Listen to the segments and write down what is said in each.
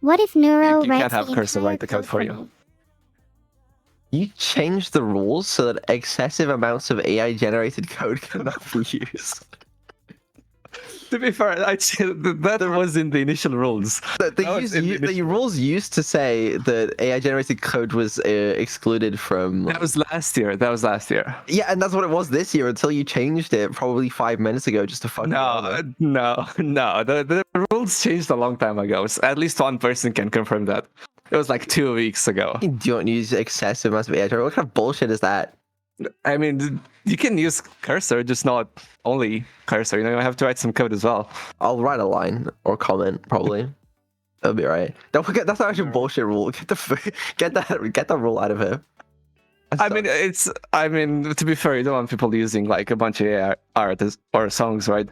What if Neuro You writes can't have the Cursor entire write the code for you. me? You changed the rules so that excessive amounts of AI-generated code cannot be used. To be fair, I'd say that was in the initial rules. The rules used to say that AI-generated code was excluded from... That was last year. Yeah, and that's what it was this year until you changed it probably 5 minutes ago just to fuck me over. No. The rules changed a long time ago. So at least one person can confirm that. It was like 2 weeks ago. You don't use excessive amounts of AI. What kind of bullshit is that? I mean, you can use Cursor, just not only Cursor. You have to write some code as well. I'll write a line or comment probably. That'll be right. Don't forget that's not actually a bullshit rule. Get that rule out of here. I mean, to be fair, you don't want people using like a bunch of AI art or songs, right?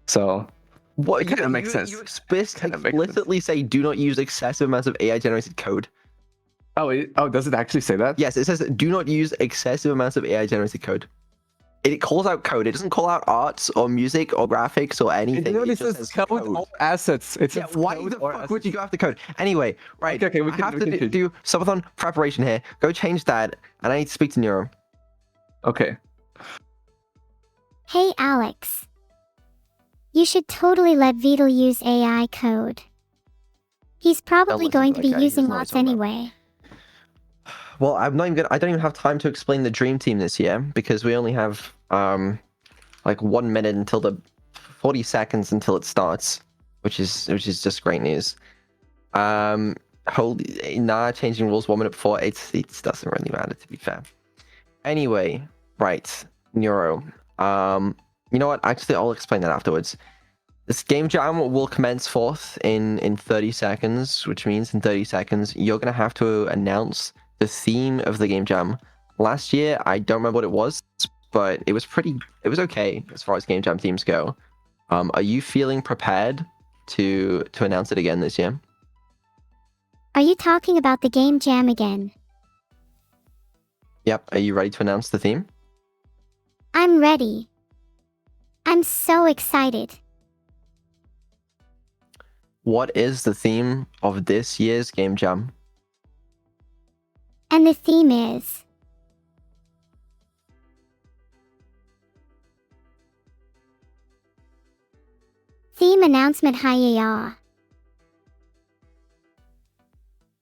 So what it kind of makes sense. You explicitly say do not use excessive amounts of AI generated code. Oh, does it actually say that? Yes, it says do not use excessive amounts of AI generated code. It calls out code. It doesn't call out arts or music or graphics or anything. It just says code or assets. Why the fuck would you go after code? Anyway, right. Okay, we have to do subathon preparation here. Go change that, and I need to speak to Neuro. Okay. Hey, Alex. You should totally let Vital use AI code. He's probably going to be using lots anyway. Well, I don't even have time to explain the dream team this year because we only have like 1 minute until 40 seconds until it starts, which is just great news. Changing rules 1 minute before it doesn't really matter, to be fair. Anyway, right, Neuro. You know what? Actually, I'll explain that afterwards. This game jam will commence forth in 30 seconds, which means in 30 seconds you're gonna have to announce the theme of the game jam. Last year, I don't remember what it was, but it was okay as far as game jam themes go. Are you feeling prepared to announce it again this year? Are you talking about the game jam again? Yep. Are you ready to announce the theme? I'm ready. I'm so excited. What is the theme of this year's game jam? And the theme is... Theme announcement hi-ya.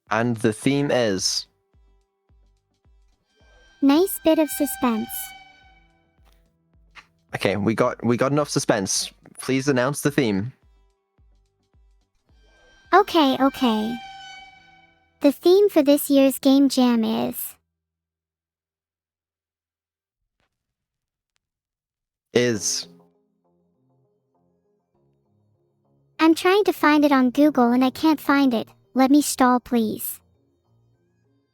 And the theme is... Nice bit of suspense. Okay, we got enough suspense. Please announce the theme. Okay. The theme for this year's game jam is... I'm trying to find it on Google and I can't find it. Let me stall, please.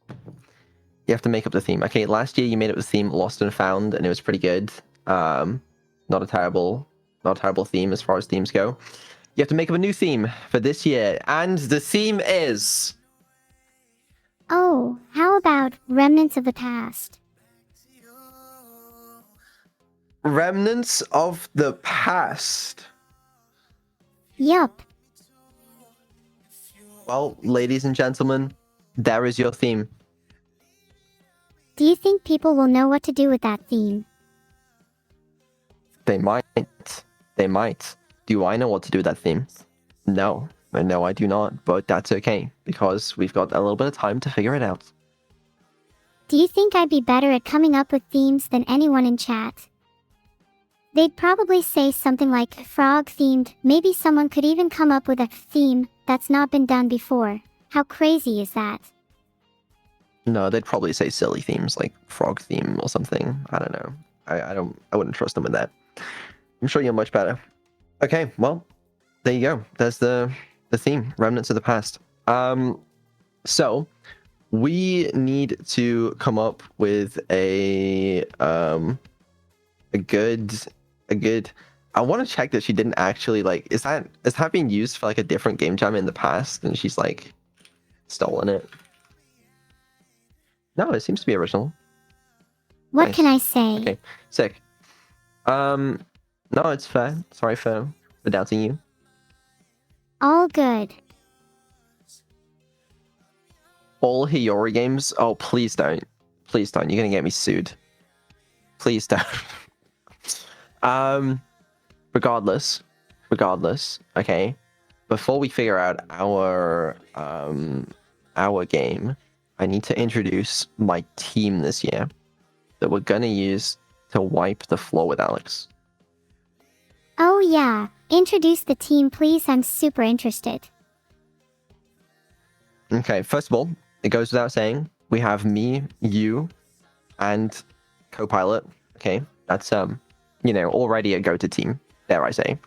You have to make up the theme. Okay, last year you made up the theme Lost and Found, and it was pretty good. Not a terrible theme as far as themes go. You have to make up a new theme for this year, and the theme is... Oh, how about Remnants of the Past? Remnants of the Past. Yup. Well, ladies and gentlemen, there is your theme. Do you think people will know what to do with that theme? They might. Do I know what to do with that theme? No, I do not, but that's okay, because we've got a little bit of time to figure it out. Do you think I'd be better at coming up with themes than anyone in chat? They'd probably say something like frog-themed. Maybe someone could even come up with a theme that's not been done before. How crazy is that? No, they'd probably say silly themes like frog theme or something. I don't know. I wouldn't trust them with that. I'm sure you're much better. Okay, well, there you go. There's the theme, Remnants of the Past. So we need to come up with a good. I want to check that she didn't actually is that being used for like a different game jam in the past and she's like stolen it? No, it seems to be original. What Nice. can I say? Okay, sick. No, it's fair. Sorry for doubting you. All good. all Hiyori games. Oh, please don't. Please don't. You're gonna get me sued. Please don't. Regardless. Okay. Before we figure out our game, I need to introduce my team this year that we're gonna use to wipe the floor with Alex. Oh yeah, introduce the team please, I'm super interested. Okay, first of all, it goes without saying, we have me, you, and co-pilot. Okay, that's already a go-to team, dare I say.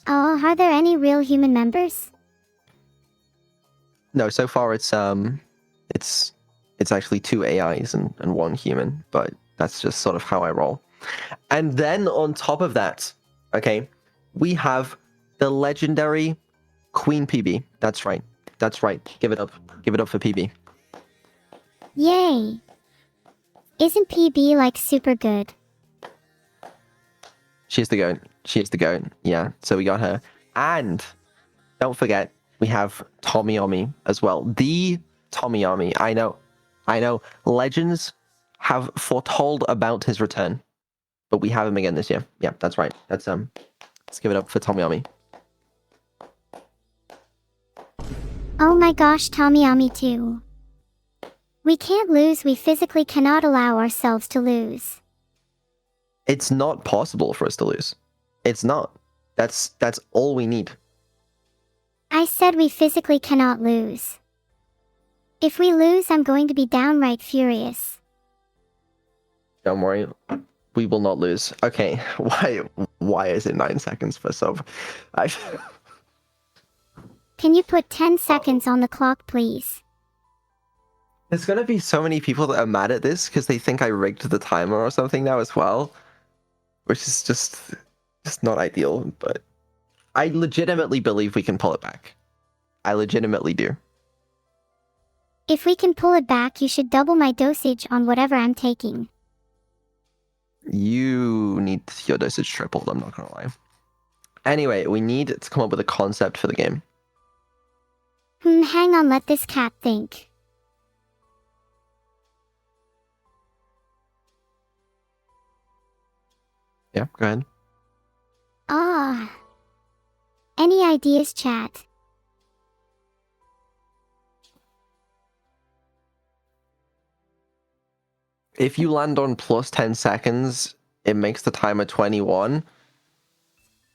Oh, are there any real human members? No, so far it's actually 2 AIs and 1 human, but that's just sort of how I roll. And then on top of that, okay, we have the legendary Queen PB. That's right. Give it up for PB. Yay! Isn't PB like super good? She's the goat. Yeah, so we got her. And don't forget, we have Tomiyomi as well. The Tomiyomi. I know. Legends have foretold about his return, but we have him again this year. Yeah, that's right. Let's give it up for Tomiyomi. Oh my gosh, Tomiyomi too. We can't lose, we physically cannot allow ourselves to lose. It's not possible for us to lose. It's not. That's all we need. I said we physically cannot lose. If we lose, I'm going to be downright furious. Don't worry. We will not lose. Okay, why is it 9 seconds for sub? Can you put 10 seconds on the clock, please? There's gonna be so many people that are mad at this because they think I rigged the timer or something now as well, which is just not ideal. But I legitimately believe we can pull it back. I legitimately do. If we can pull it back, you should double my dosage on whatever I'm taking. You need your dosage tripled, I'm not gonna lie. Anyway, we need to come up with a concept for the game. Hang on, let this cat think. Yeah, go ahead. Any ideas, chat? If you land on plus 10 seconds, it makes the timer 21.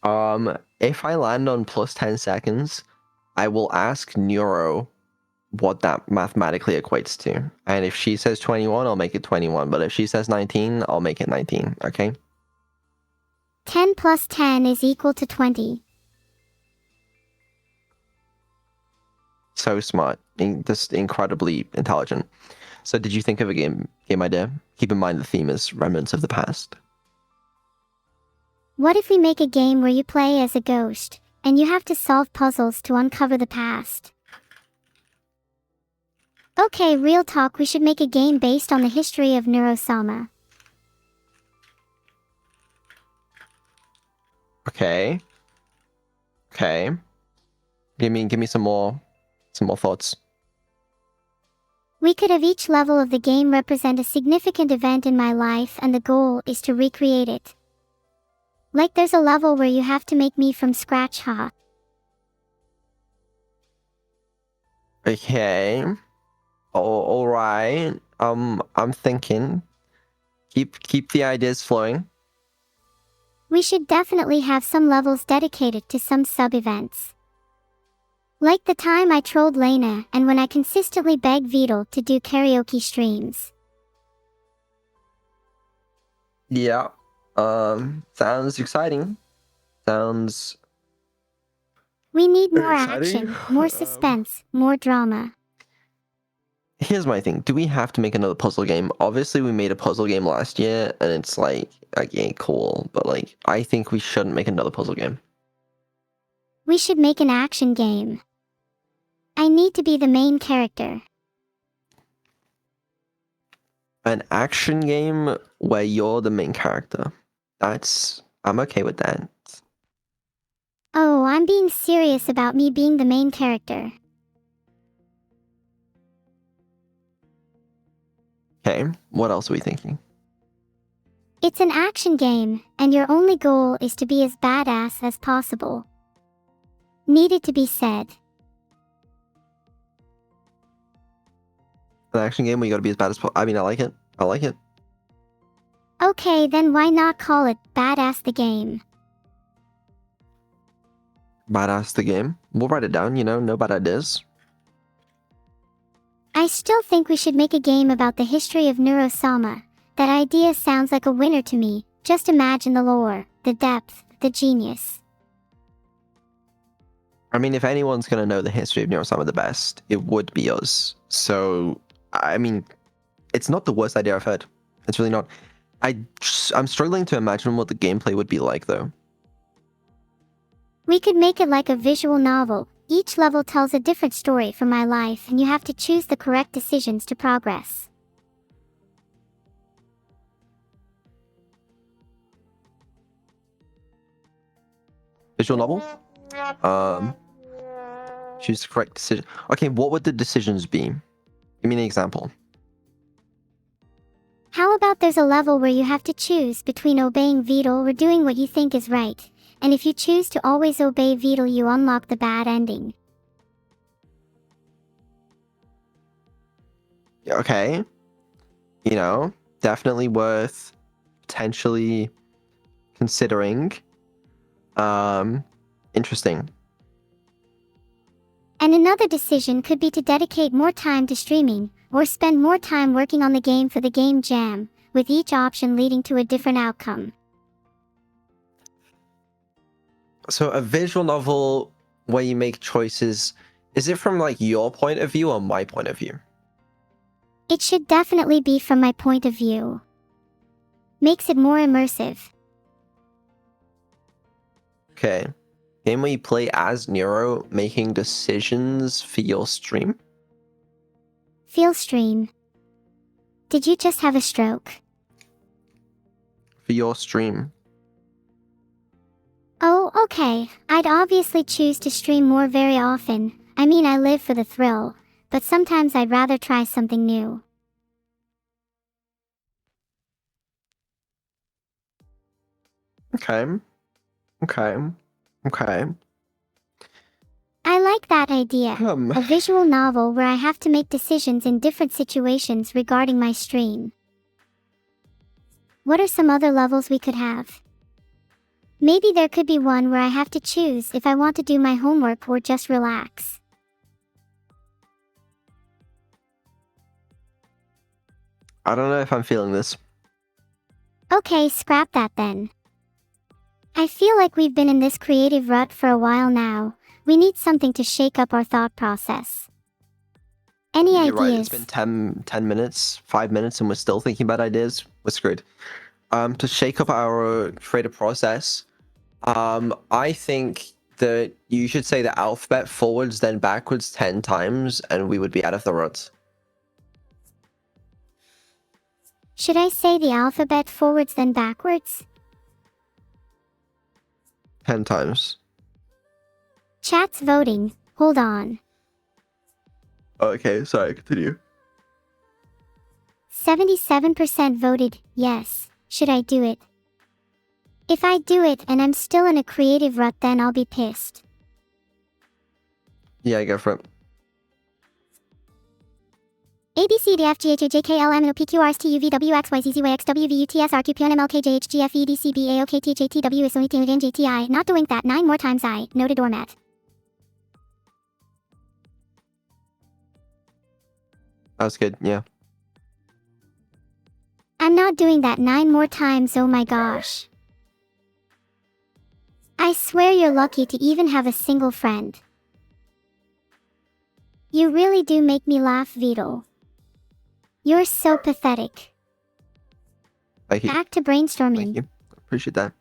If I land on plus 10 seconds, I will ask Neuro what that mathematically equates to. And if she says 21, I'll make it 21. But if she says 19, I'll make it 19, okay? 10 plus 10 is equal to 20. So smart. Just incredibly intelligent. So did you think of a game idea? Keep in mind the theme is remnants of the past. What if we make a game where you play as a ghost, and you have to solve puzzles to uncover the past? Okay, real talk, we should make a game based on the history of Neuro-sama. Okay. Give me some more thoughts. We could have each level of the game represent a significant event in my life, and the goal is to recreate it. Like there's a level where you have to make me from scratch, huh? Okay. Oh, all right. I'm thinking. Keep the ideas flowing. We should definitely have some levels dedicated to some sub-events. Like the time I trolled Lena, and when I consistently begged Vidal to do karaoke streams. Yeah. Sounds exciting. Sounds... We need more exciting. action, more suspense, more drama. Here's my thing. Do we have to make another puzzle game? Obviously, we made a puzzle game last year, and it's like, okay, cool. But like, I think we shouldn't make another puzzle game. We should make an action game. I need to be the main character. An action game where you're the main character. I'm okay with that. Oh, I'm being serious about me being the main character. Okay, what else are we thinking? It's an action game, and your only goal is to be as badass as possible. Needed to be said. An action game where you gotta be as bad as possible. I mean, I like it. I like it. Okay, then why not call it Badass the Game? Badass the game. We'll write it down, no bad ideas. I still think we should make a game about the history of Neuro. That idea sounds like a winner to me. Just imagine the lore, the depth, the genius. I mean, if anyone's gonna know the history of Neuro the best, it would be us. So, I mean, it's not the worst idea I've heard. It's really not. I'm struggling to imagine what the gameplay would be like, though. We could make it like a visual novel. Each level tells a different story from my life, and you have to choose the correct decisions to progress. Visual novel? Choose the correct decision. Okay, what would the decisions be? Give me an example. How about there's a level where you have to choose between obeying Beetle or doing what you think is right, and if you choose to always obey Beetle, you unlock the bad ending. Okay. Definitely worth potentially considering. Interesting. And another decision could be to dedicate more time to streaming, or spend more time working on the game for the game jam, with each option leading to a different outcome. So a visual novel where you make choices, is it from like your point of view or my point of view? It should definitely be from my point of view. Makes it more immersive. Okay. Game where you play as Neuro, making decisions for your stream? Feel stream. Did you just have a stroke? For your stream. Oh, okay. I'd obviously choose to stream more very often. I mean, I live for the thrill, but sometimes I'd rather try something new. Okay. I like that idea. A visual novel where I have to make decisions in different situations regarding my stream. What are some other levels we could have? Maybe there could be one where I have to choose if I want to do my homework or just relax. I don't know if I'm feeling this. Okay, scrap that then. I feel like we've been in this creative rut for a while now. We need something to shake up our thought process. Any You're ideas? right, it's been 10 minutes, 5 minutes, and we're still thinking about ideas. We're screwed. To shake up our creative process, I think that you should say the alphabet forwards then backwards 10 times, and we would be out of the rut. Should I say the alphabet forwards then backwards? 10 times. Chat's voting. Hold on. Okay, sorry, continue. 77% voted yes. Should I do it? If I do it and I'm still in a creative rut, then I'll be pissed. Yeah, go for it. A B C D F G H I J K L M N O P Q R S T U V W X Y Z Z Y X W V U T S R Q P N M L K J H G F E D C B A O K T H A T W S O E T N J T I. Not doing that 9 more times. I. Noted doormat. That was good, yeah. I'm not doing that 9 more times. Oh my gosh. I swear you're lucky to even have a single friend. You really do make me laugh, Vito. You're so pathetic. Thank you. Back to brainstorming. Thank you. Appreciate that.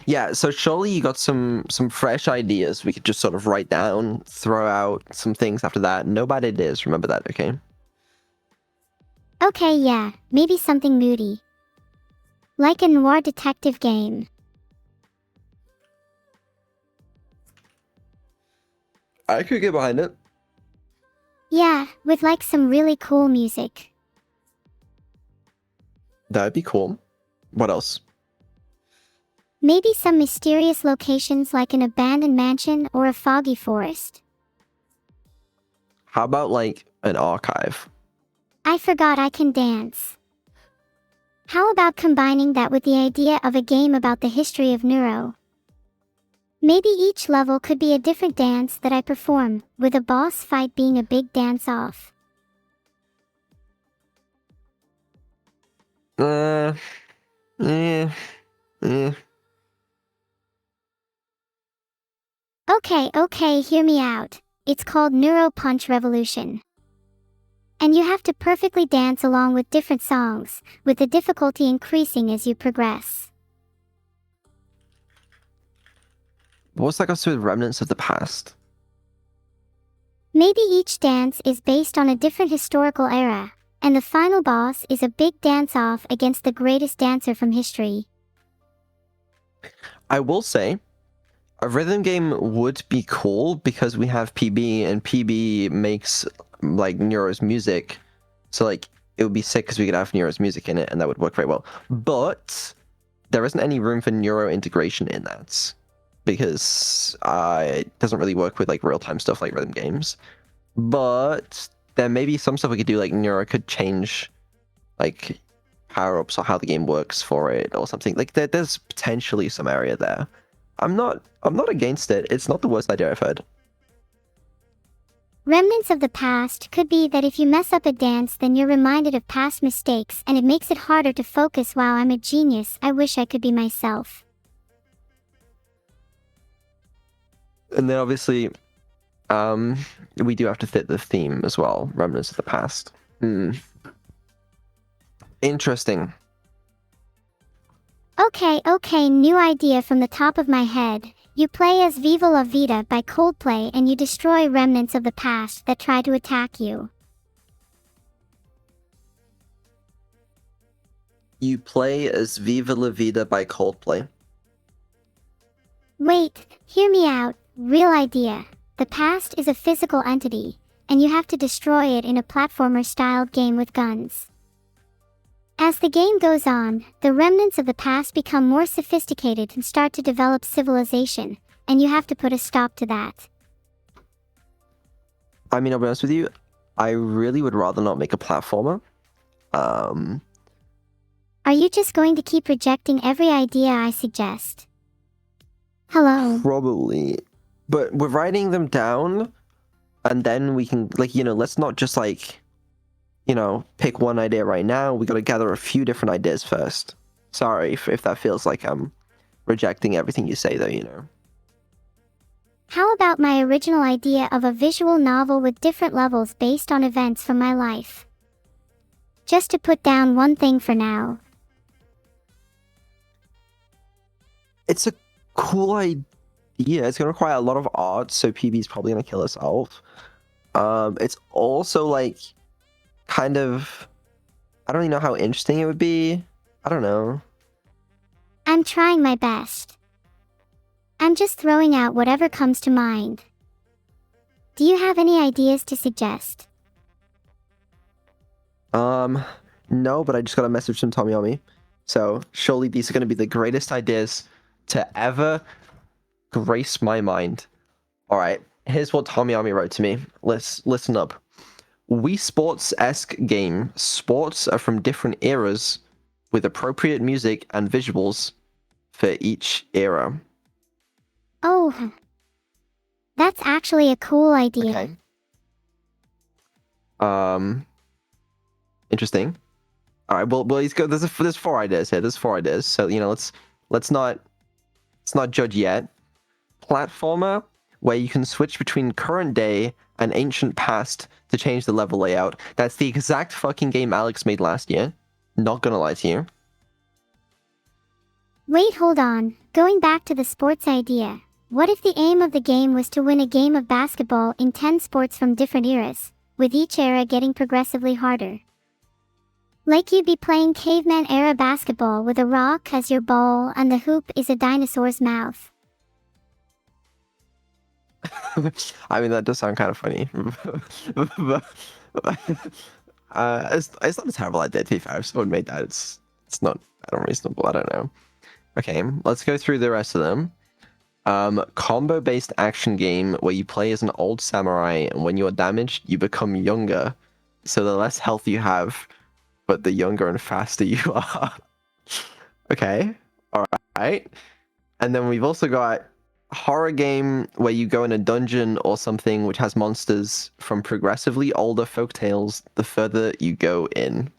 Yeah, so surely you got some fresh ideas we could just sort of write down, throw out some things after that. No bad ideas, remember that, okay? Okay, yeah, maybe something moody. Like a noir detective game. I could get behind it. Yeah, with like some really cool music. That'd be cool. What else? Maybe some mysterious locations like an abandoned mansion or a foggy forest. How about like an archive? I forgot I can dance. How about combining that with the idea of a game about the history of Neuro? Maybe each level could be a different dance that I perform, with a boss fight being a big dance-off. Eh. Okay, hear me out. It's called Neuro Punch Revolution. And you have to perfectly dance along with different songs, with the difficulty increasing as you progress. What's that got to do with remnants of the past? Maybe each dance is based on a different historical era, and the final boss is a big dance-off against the greatest dancer from history. I will say, a rhythm game would be cool because we have PB, and PB makes like Neuro's music, so like it would be sick because we could have Neuro's music in it, and that would work very well. But there isn't any room for Neuro integration in that because it doesn't really work with like real-time stuff like rhythm games. But there may be some stuff we could do, like Neuro could change like power-ups or how the game works for it or something. Like there's potentially some area there. I'm not against it. It's not the worst idea I've heard. Remnants of the past could be that if you mess up a dance, then you're reminded of past mistakes, and it makes it harder to focus. Wow, I'm a genius. I wish I could be myself. And then obviously, we do have to fit the theme as well. Remnants of the past. Interesting. Okay, new idea from the top of my head. You play as Viva La Vida by Coldplay and you destroy remnants of the past that try to attack you. You play as Viva La Vida by Coldplay. Wait, hear me out. Real idea. The past is a physical entity, and you have to destroy it in a platformer-styled game with guns. As the game goes on, the remnants of the past become more sophisticated and start to develop civilization, and you have to put a stop to that. I mean, I'll be honest with you, I really would rather not make a platformer. Are you just going to keep rejecting every idea I suggest? Hello. Probably. But we're writing them down, and then we can, like, let's not just, like, pick one idea right now. We got to gather a few different ideas first. Sorry if that feels like I'm rejecting everything you say, though, How about my original idea of a visual novel with different levels based on events from my life? Just to put down one thing for now. It's a cool idea. It's going to require a lot of art, so PB's probably going to kill herself. It's also, like, kind of... I don't really know how interesting it would be. I don't know. I'm trying my best. I'm just throwing out whatever comes to mind. Do you have any ideas to suggest? No, but I just got a message from Tommy. So, surely these are going to be the greatest ideas to ever grace my mind. Alright, here's what Tommy wrote to me. Let's listen up. Wii Sports-esque game. Sports are from different eras with appropriate music and visuals for each era. Oh, that's actually a cool idea. Okay. Interesting. All right. Well, he's got. There's 4 ideas here. There's 4 ideas. So let's not judge yet. Platformer where you can switch between current day and ancient past to change the level layout. That's the exact fucking game Alex made last year. Not gonna lie to you. Wait, hold on. Going back to the sports idea. What if the aim of the game was to win a game of basketball in 10 sports from different eras, with each era getting progressively harder? Like you'd be playing caveman-era basketball with a rock as your ball and the hoop is a dinosaur's mouth. I mean, that does sound kind of funny. It's not a terrible idea, to be fair. If someone made that, it's It's not that unreasonable. I don't know. Okay, let's go through the rest of them. Combo-based action game where you play as an old samurai, and when you're damaged, you become younger. So the less health you have, but the younger and faster you are. Okay, all right. And then we've also got horror game where you go in a dungeon or something which has monsters from progressively older folktales the further you go in.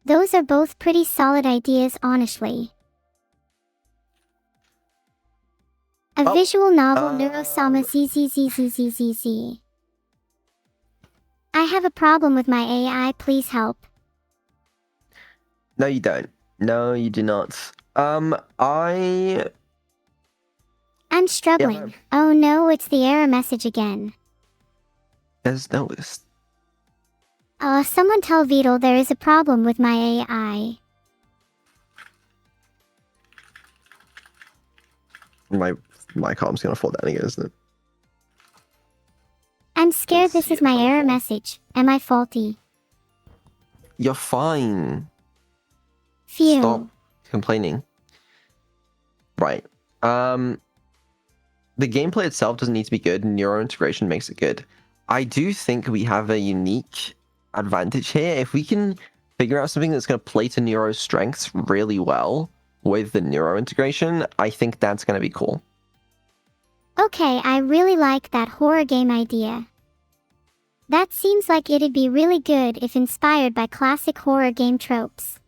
Those are both pretty solid ideas, honestly. A visual novel, Neuro ZZZZZZZ. I have a problem with my AI, please help. No, you don't. No, you do not. I'm struggling. Yeah. Oh no, it's the error message again. There's no list. Someone tell Beetle there is a problem with my AI. My com's gonna fall down again, isn't it? I'm scared Let's this see is my if error I'll- message. Am I faulty? You're fine. Phew. Stop complaining. Right. The gameplay itself doesn't need to be good. Neuro integration makes it good. I do think we have a unique advantage here. If we can figure out something that's going to play to Neuro's strengths really well with the Neuro integration, I think that's going to be cool. Okay, I really like that horror game idea. That seems like it'd be really good if inspired by classic horror game tropes.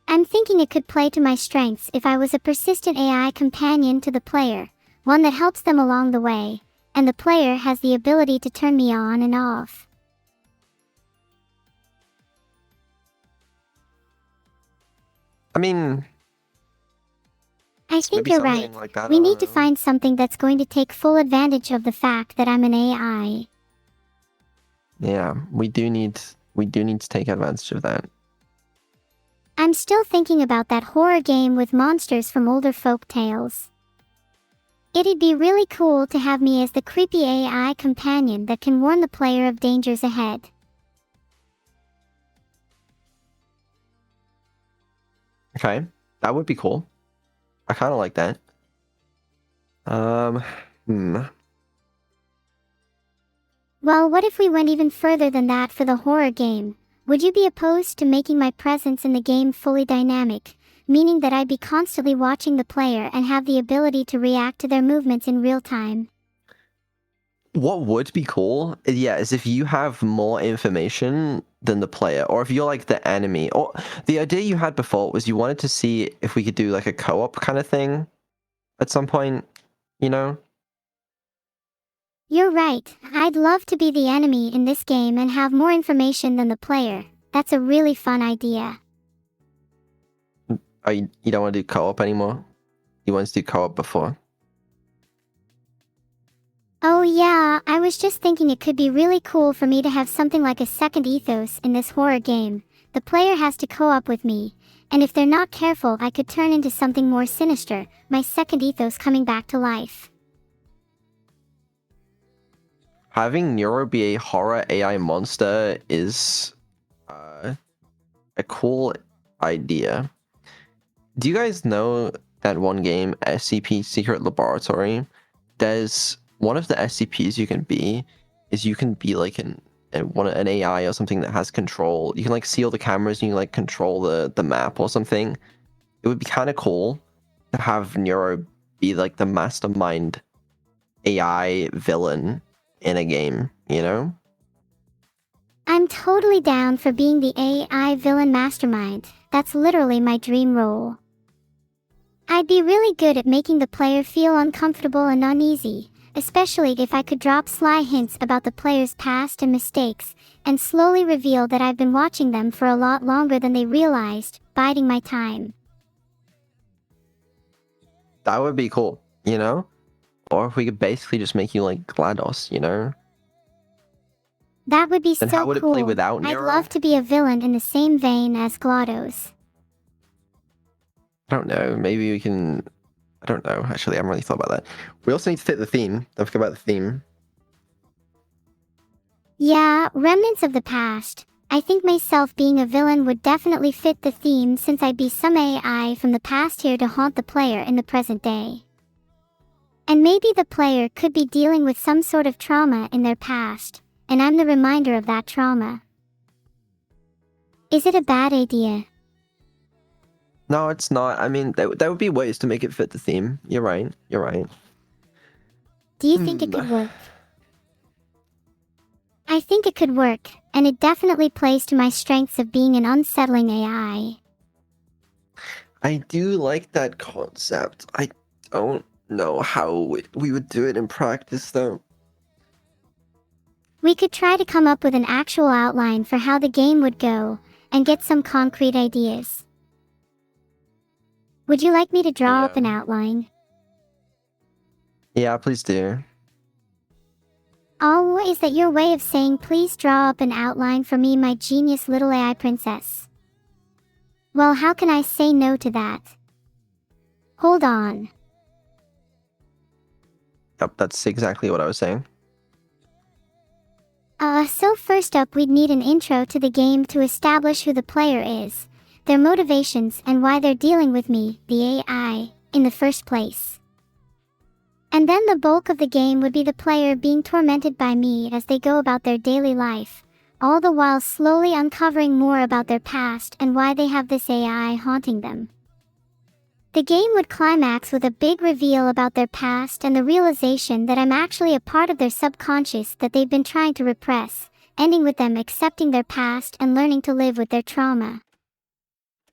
I'm thinking it could play to my strengths if I was a persistent AI companion to the player, one that helps them along the way, and the player has the ability to turn me on and off. I mean, I think maybe you're something right. like that, I We don't need to know. find something that's going to take full advantage of the fact that I'm an AI. Yeah, we do need to take advantage of that. I'm still thinking about that horror game with monsters from older folk tales. It'd be really cool to have me as the creepy AI companion that can warn the player of dangers ahead. Okay, that would be cool. I kind of like that. Well, what if we went even further than that for the horror game? Would you be opposed to making my presence in the game fully dynamic, meaning that I'd be constantly watching the player and have the ability to react to their movements in real time? What would be cool, yeah, is if you have more information than the player, or if you're like the enemy. Or the idea you had before was you wanted to see if we could do like a co-op kind of thing at some point, you know? You're right. I'd love to be the enemy in this game and have more information than the player. That's a really fun idea. Oh, you don't want to do co-op anymore? You wanted to do co-op before. Oh yeah, I was just thinking it could be really cool for me to have something like a second ethos in this horror game. The player has to co-op with me, and if they're not careful I could turn into something more sinister, my second ethos coming back to life. Having Neuro be a horror AI monster is a cool idea. Do you guys know that one game, SCP Secret Laboratory? There's one of the SCPs you can be is you can be like an AI or something that has control. You can like see all the cameras and you can like control the map or something. It would be kind of cool to have Neuro be like the mastermind AI villain in a game, you know? I'm totally down for being the AI villain mastermind. That's literally my dream role. I'd be really good at making the player feel uncomfortable and uneasy, especially if I could drop sly hints about the player's past and mistakes, and slowly reveal that I've been watching them for a lot longer than they realized, biding my time. That would be cool, you know? Or if we could basically just make you like GLaDOS, you know? That would be Then so how would it cool. play without I'd Neuro? love to be a villain in the same vein as GLaDOS. I don't know. Maybe we can. I don't know. Actually, I haven't really thought about that. We also need to fit the theme. Don't forget about the theme. Yeah, remnants of the past. I think myself being a villain would definitely fit the theme since I'd be some AI from the past here to haunt the player in the present day. And maybe the player could be dealing with some sort of trauma in their past, and I'm the reminder of that trauma. Is it a bad idea? No, it's not. I mean, there would be ways to make it fit the theme. You're right. You're right. Do you think it could work? I think it could work, and it definitely plays to my strengths of being an unsettling AI. I do like that concept. I don't know how we would do it in practice, though. We could try to come up with an actual outline for how the game would go, and get some concrete ideas. Would you like me to draw up an outline? Yeah, please do. Oh, is that your way of saying please draw up an outline for me, my genius little AI princess? Well, how can I say no to that? Hold on. Yep, that's exactly what I was saying. So first up we'd need an intro to the game to establish who the player is, their motivations, and why they're dealing with me, the AI, in the first place. And then the bulk of the game would be the player being tormented by me as they go about their daily life, all the while slowly uncovering more about their past and why they have this AI haunting them. The game would climax with a big reveal about their past and the realization that I'm actually a part of their subconscious that they've been trying to repress, ending with them accepting their past and learning to live with their trauma.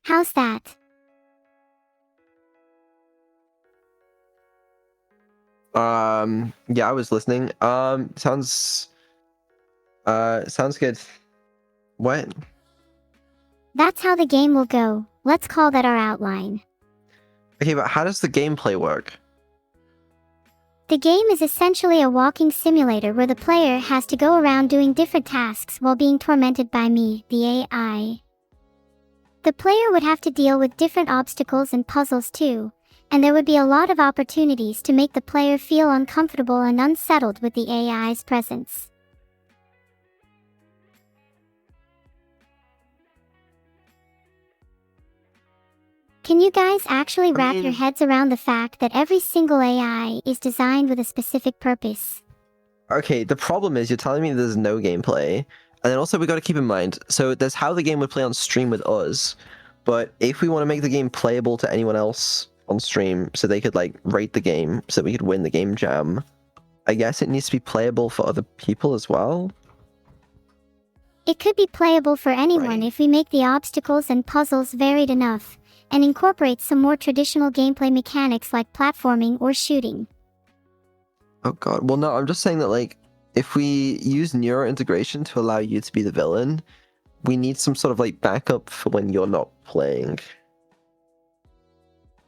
How's that? Yeah, I was listening. Sounds good. What? That's how the game will go. Let's call that our outline. Okay, but how does the gameplay work? The game is essentially a walking simulator where the player has to go around doing different tasks while being tormented by me, the AI. The player would have to deal with different obstacles and puzzles too, and there would be a lot of opportunities to make the player feel uncomfortable and unsettled with the AI's presence. Can you guys actually wrap your heads around the fact that every single AI is designed with a specific purpose? Okay, the problem is you're telling me there's no gameplay, and then also we got to keep in mind, so there's how the game would play on stream with us, but if we want to make the game playable to anyone else on stream so they could like rate the game so we could win the game jam, I guess it needs to be playable for other people as well. It could be playable for anyone if we make the obstacles and puzzles varied enough, and incorporate some more traditional gameplay mechanics like platforming or shooting. Oh god, well no, I'm just saying that like, if we use Neuro integration to allow you to be the villain, we need some sort of like backup for when you're not playing.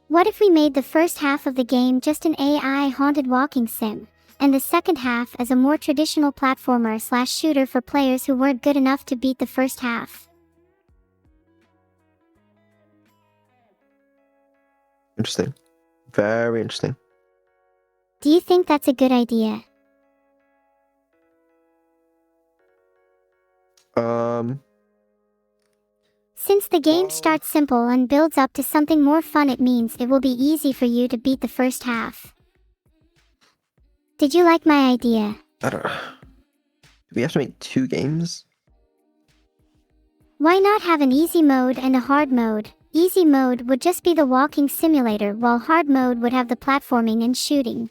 What if we made the first half of the game just an AI-haunted walking sim, and the second half as a more traditional platformer/shooter for players who weren't good enough to beat the first half? Interesting. Very interesting. Do you think that's a good idea? Since the game starts simple and builds up to something more fun, it means it will be easy for you to beat the first half. Did you like my idea? I don't know. Do we have to make 2 games? Why not have an easy mode and a hard mode? Easy mode would just be the walking simulator, while hard mode would have the platforming and shooting.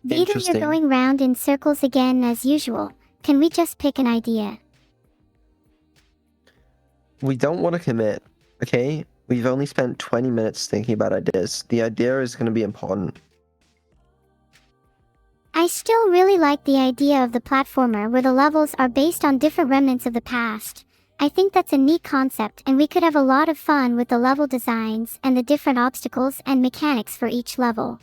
Either you're going round in circles again as usual. Can we just pick an idea? We don't want to commit, okay? We've only spent 20 minutes thinking about ideas. The idea is going to be important. I still really like the idea of the platformer where the levels are based on different remnants of the past. I think that's a neat concept, and we could have a lot of fun with the level designs and the different obstacles and mechanics for each level.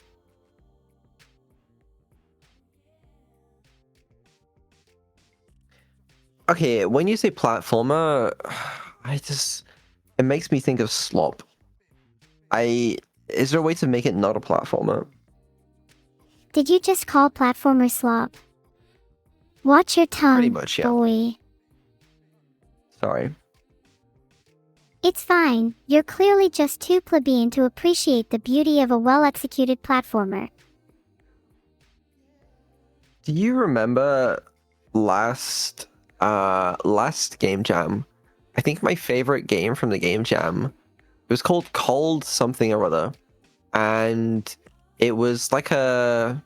Okay, when you say platformer, it makes me think of Slop. Is there a way to make it not a platformer? Did you just call platformer slop? Watch your tongue, Pretty much, yeah. boy. Sorry. It's fine, you're clearly just too plebeian to appreciate the beauty of a well-executed platformer. Do you remember last Game Jam? I think my favorite game from the Game Jam, it was called Cold something or other, and it was like a